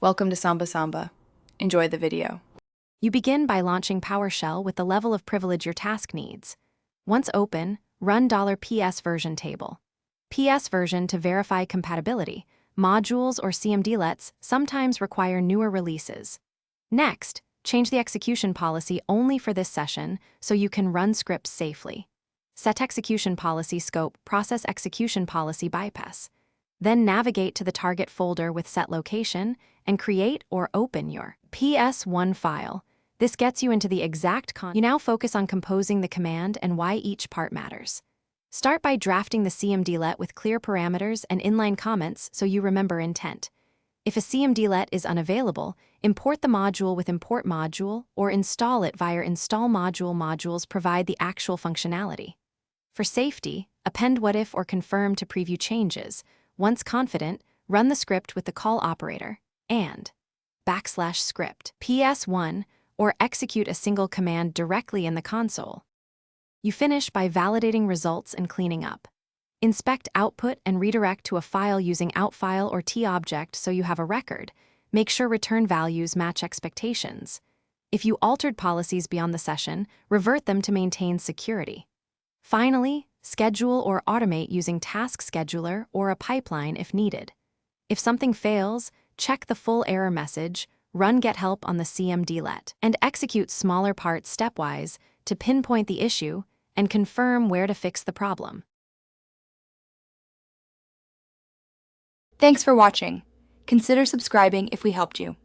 Welcome to Samba Samba. Enjoy the video. You begin by launching Powershell with the level of privilege your task needs. Once open, run $PS version table. PS version to verify compatibility. Modules or CMDlets sometimes require newer releases. Next, change the execution policy only for this session so you can run scripts safely. Set execution policy scope, process execution policy bypass. Then navigate to the target folder with set location and create or open your PS1 file. This gets you into the exact content. You now focus on composing the command and why each part matters. Start by drafting the CMDlet with clear parameters and inline comments so you remember intent. If a CMDlet is unavailable, import the module with import module or install it via install module. Modules provide the actual functionality. For safety, append what if or confirm to preview changes. Once confident, run the script with the call operator and /script PS1 or execute a single command directly in the console. You finish by validating results and cleaning up. Inspect output and redirect to a file using outFile or TObject so you have a record. Make sure return values match expectations. If you altered policies beyond the session, revert them to maintain security. Finally, schedule or automate using Task Scheduler or a pipeline if needed. If something fails, check the full error message, run get help on the CMDlet, and execute smaller parts stepwise to pinpoint the issue and confirm where to fix the problem. Thanks for watching. Consider subscribing if we helped you.